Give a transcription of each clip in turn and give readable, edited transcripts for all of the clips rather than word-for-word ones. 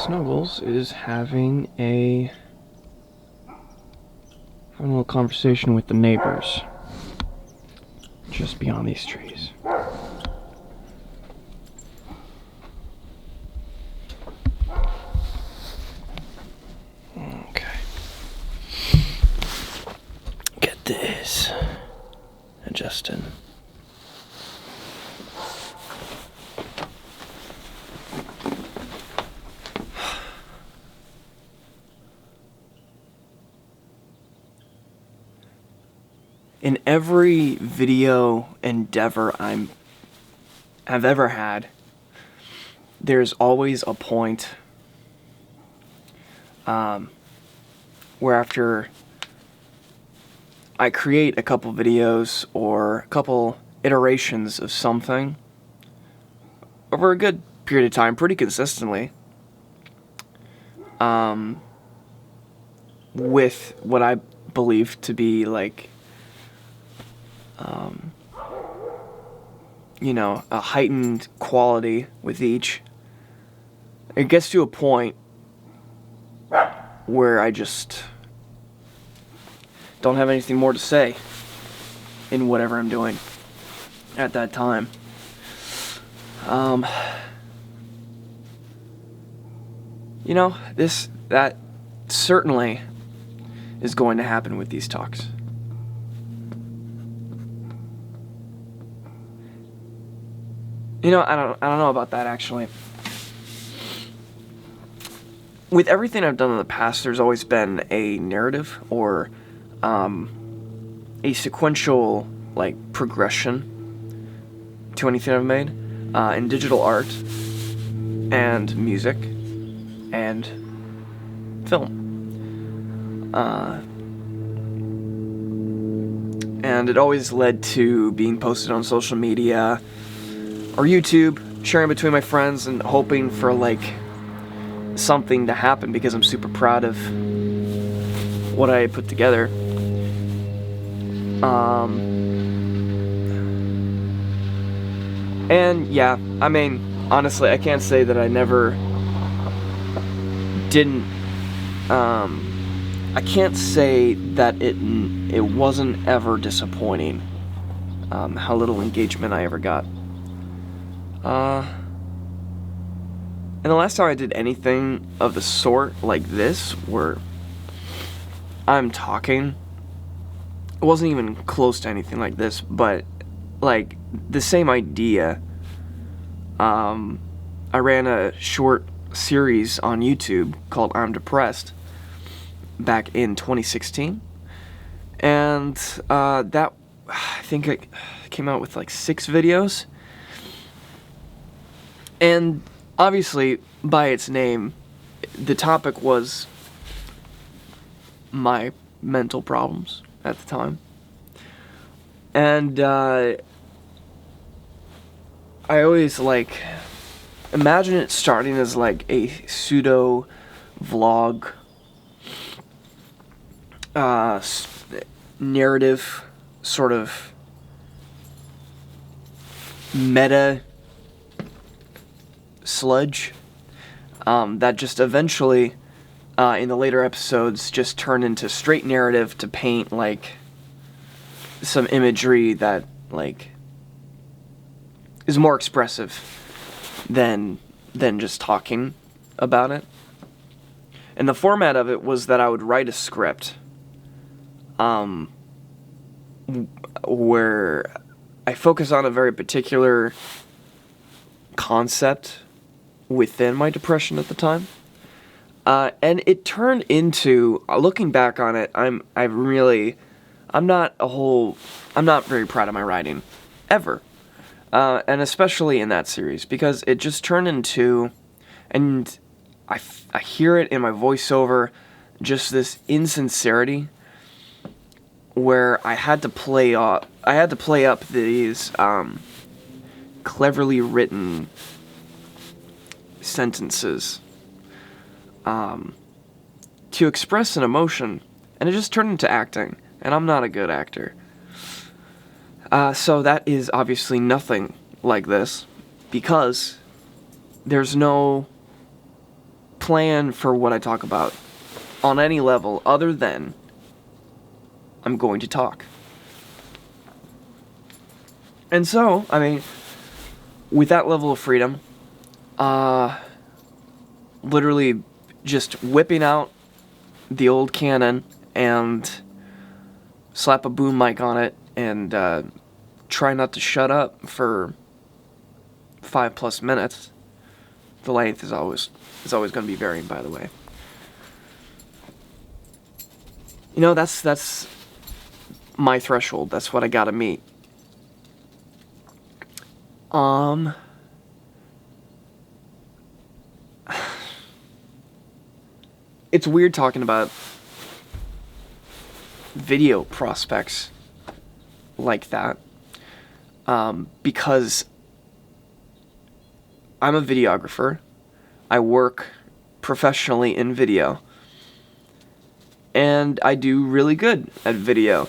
Snuggles is having a little conversation with the neighbors just beyond these trees. Okay. Get this adjusted. In every video endeavor I've ever had, there's always a point where after I create a couple videos or a couple iterations of something over a good period of time, pretty consistently, with what I believe to be like a heightened quality with each, it gets to a point where I just don't have anything more to say in whatever I'm doing at that time. That certainly is going to happen with these talks. I don't know about that, actually. With everything I've done in the past, there's always been a narrative or a sequential progression to anything I've made in digital art and music and film. And it always led to being posted on social media or YouTube, sharing between my friends and hoping for something to happen because I'm super proud of what I put together. And yeah, honestly, I can't say that I never didn't. I can't say that it wasn't ever disappointing. How little engagement I ever got. And the last time I did anything of the sort like this, where I'm talking, it wasn't even close to anything like this, but the same idea. I ran a short series on YouTube called I'm Depressed back in 2016, and that, I think it came out with 6 videos. And obviously, by its name, the topic was my mental problems at the time. And I always imagine it starting as a pseudo vlog narrative, sort of meta sludge that just eventually in the later episodes just turned into straight narrative to paint some imagery that is more expressive than just talking about it. And the format of it was that I would write a script where I focus on a very particular concept within my depression at the time, and it turned into, looking back on it, I'm not very proud of my writing ever, and especially in that series, because it just turned into, and I hear it in my voiceover, just this insincerity where I had to play up these cleverly written sentences to express an emotion, and it just turned into acting, and I'm not a good actor. So that is obviously nothing like this, because there's no plan for what I talk about on any level other than I'm going to talk. And so, I mean, with that level of freedom, literally just whipping out the old Canon and slap a boom mic on it and try not to shut up for 5+ minutes. The length is always going to be varying, by the way. You know, that's my threshold. That's what I gotta meet. It's weird talking about video prospects like that, because I'm a videographer. I work professionally in video, and I do really good at video.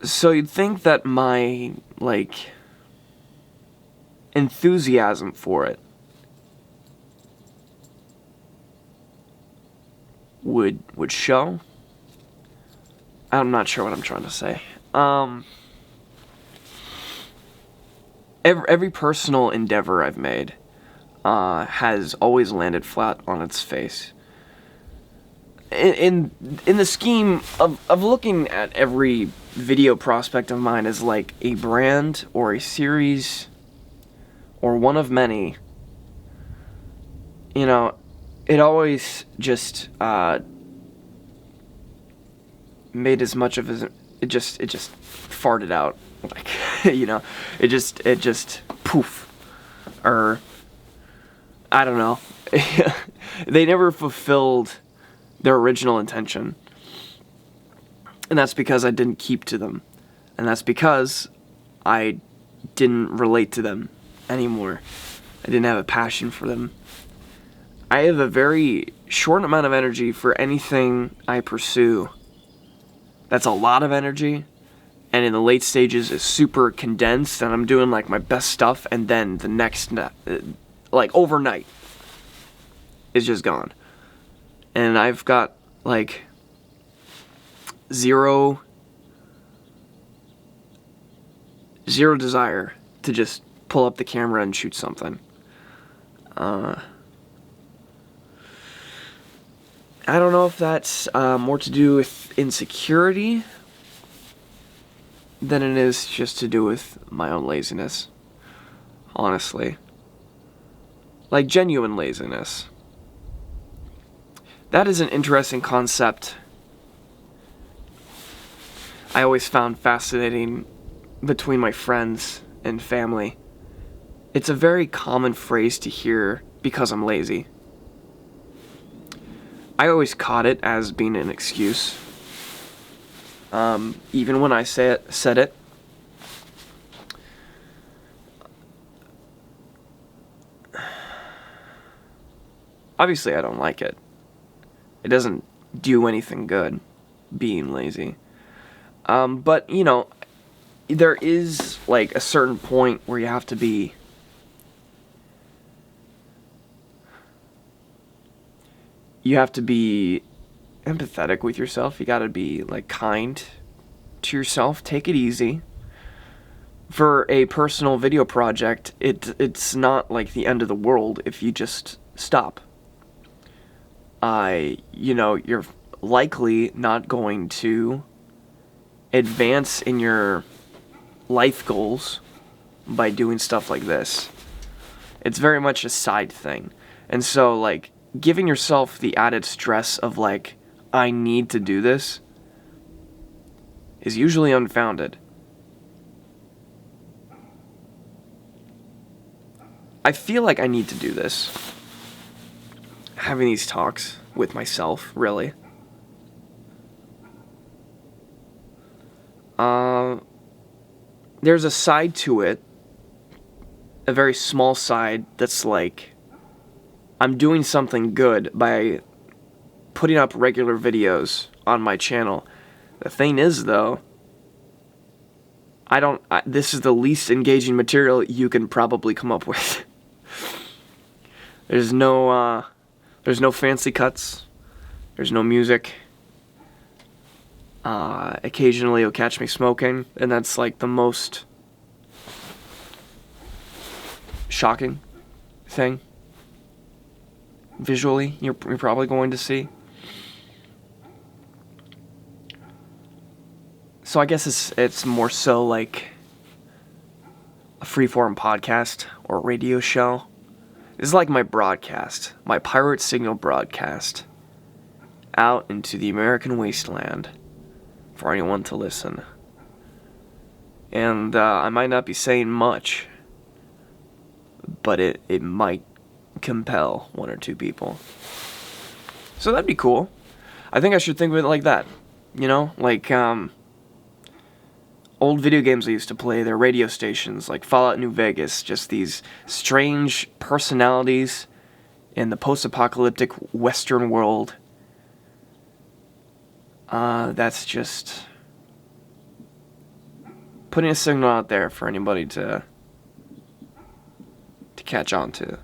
So you'd think that my, enthusiasm for it would show. I'm not sure what I'm trying to say. Every personal endeavor I've made has always landed flat on its face. In the scheme of looking at every video prospect of mine as like a brand or a series or one of many, you know, it always just made as much of it just farted out, like, you know, it just poof, or I don't know. They never fulfilled their original intention, and that's because I didn't keep to them, and that's because I didn't relate to them anymore. I didn't have a passion for them. I have a very short amount of energy for anything I pursue. That's a lot of energy, and in the late stages is super condensed, and I'm doing like my best stuff, and then the next, like overnight, is just gone. And I've got like zero desire to just pull up the camera and shoot something. I don't know if that's more to do with insecurity than it is just to do with my own laziness. Honestly. Like genuine laziness. That is an interesting concept I always found fascinating between my friends and family. It's a very common phrase to hear because I'm lazy. I always caught it as being an excuse. Even when I said it. Obviously, I don't like it. It doesn't do anything good, being lazy. But, you know, there is, like, a certain point where you have to be empathetic with yourself. You gotta be, like, kind to yourself. Take it easy. For a personal video project, it's not, like, the end of the world if you just stop. You know, you're likely not going to advance in your life goals by doing stuff like this. It's very much a side thing. And so, like, giving yourself the added stress of, like, I need to do this is usually unfounded. I feel like I need to do this. Having these talks with myself, really. There's a side to it, a very small side, that's like, I'm doing something good by putting up regular videos on my channel. The thing is, though, this is the least engaging material you can probably come up with. There's no There's no fancy cuts. There's no music. Occasionally you'll catch me smoking, and that's like the most shocking thing visually you're probably going to see. So I guess it's more so like a freeform podcast or radio show. This is like my broadcast, my pirate signal broadcast out into the American wasteland for anyone to listen. And I might not be saying much, but it might compel one or two people. So that'd be cool. I think I should think of it like that. You know, like old video games I used to play, their radio stations, like Fallout New Vegas, just these strange personalities in the post-apocalyptic Western world. That's just putting a signal out there for anybody to catch on to.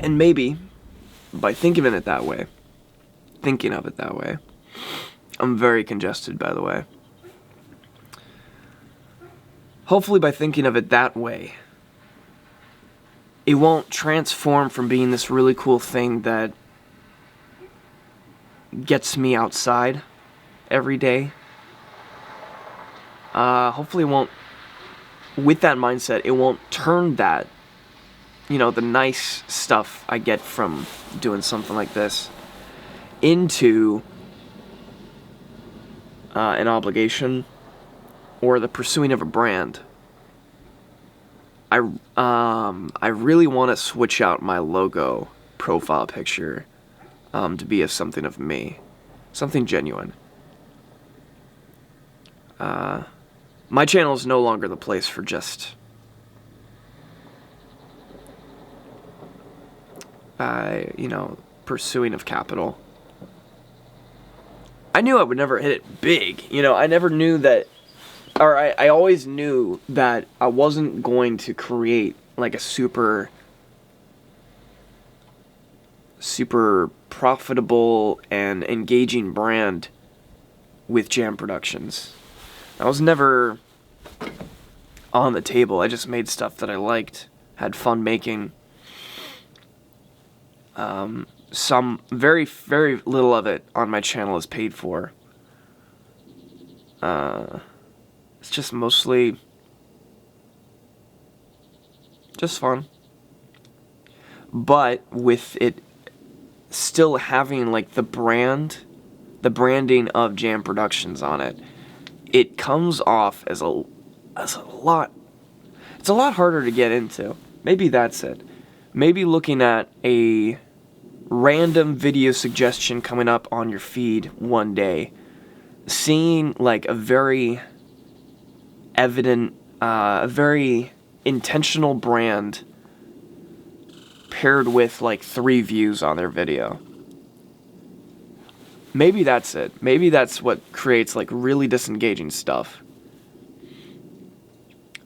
And maybe by thinking of it that way, I'm very congested, by the way. Hopefully by thinking of it that way, it won't transform from being this really cool thing that gets me outside every day. Hopefully it won't, with that mindset, it won't turn that, you know, the nice stuff I get from doing something like this into an obligation or the pursuing of a brand. I really want to switch out my logo profile picture to be something of me, something genuine. My channel is no longer the place for just pursuing of capital. I knew I would never hit it big. You know, I never knew that, or I always knew that I wasn't going to create like a super profitable and engaging brand with Jam Productions. I was never on the table. I just made stuff that I liked, had fun making. Some very, very little of it on my channel is paid for. It's just mostly just fun. But with it still having like the branding of Jam Productions on it, it comes off as a lot. It's a lot harder to get into. Maybe that's it. Maybe looking at a random video suggestion coming up on your feed one day, seeing like a very evident, a very intentional brand paired with like 3 views on their video. Maybe that's it. Maybe that's what creates like really disengaging stuff.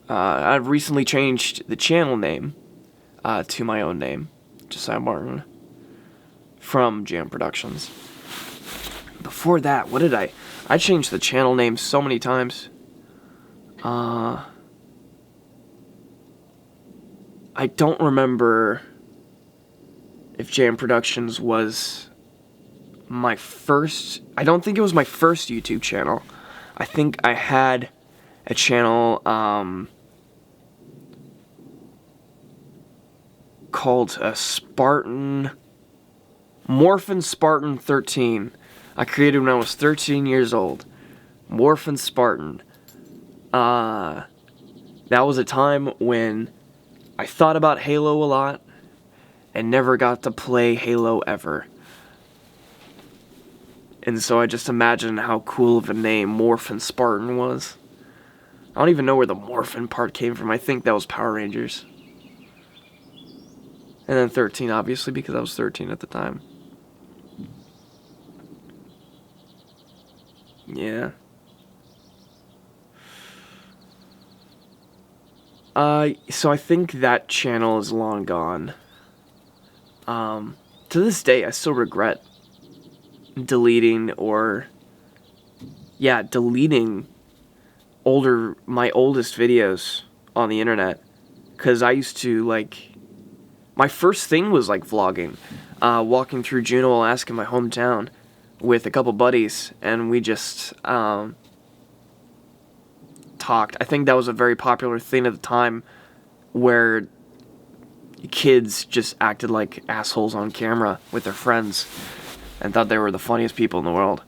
I've recently changed the channel name to my own name, Josiah Martin, from Jam Productions. Before that, what did I changed the channel name so many times. I don't remember if Jam Productions was my first. I don't think it was my first YouTube channel. I think I had a channel called Morphin Spartan 13. I created when I was 13 years old. Morphin Spartan. That was a time when I thought about Halo a lot and never got to play Halo ever. And so I just imagined how cool of a name Morphin Spartan was. I don't even know where the Morphin part came from. I think that was Power Rangers. And then 13, obviously, because I was 13 at the time. Yeah. So I think that channel is long gone. To this day, I still regret deleting my oldest videos on the internet. Because I used to, like, my first thing was, like, vlogging. Walking through Juneau, Alaska, my hometown, with a couple buddies, and we just, talked. I think that was a very popular thing at the time, where kids just acted like assholes on camera with their friends and thought they were the funniest people in the world.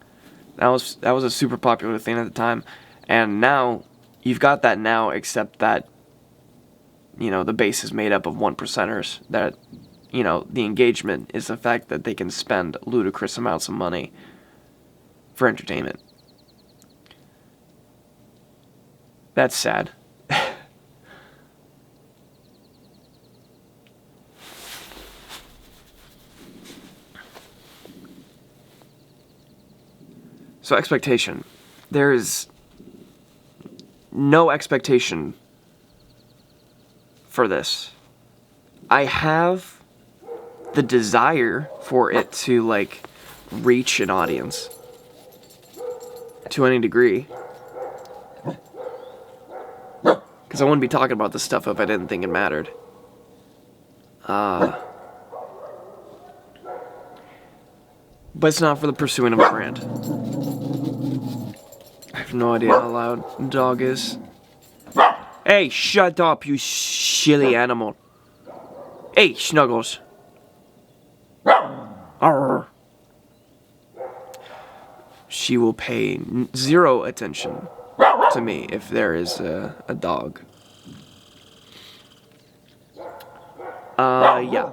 That was a super popular thing at the time. And now, you've got that now, except that, you know, the base is made up of 1%ers. That, you know, the engagement is the fact that they can spend ludicrous amounts of money for entertainment. That's sad. So expectation. There is no expectation for this. I have the desire for it to, like, reach an audience to any degree. Because I wouldn't be talking about this stuff if I didn't think it mattered. But it's not for the pursuing of a brand. I have no idea how loud the dog is. Hey, shut up, you silly animal. Hey, Snuggles. Arr. She will pay zero attention to me if there is a dog. Yeah.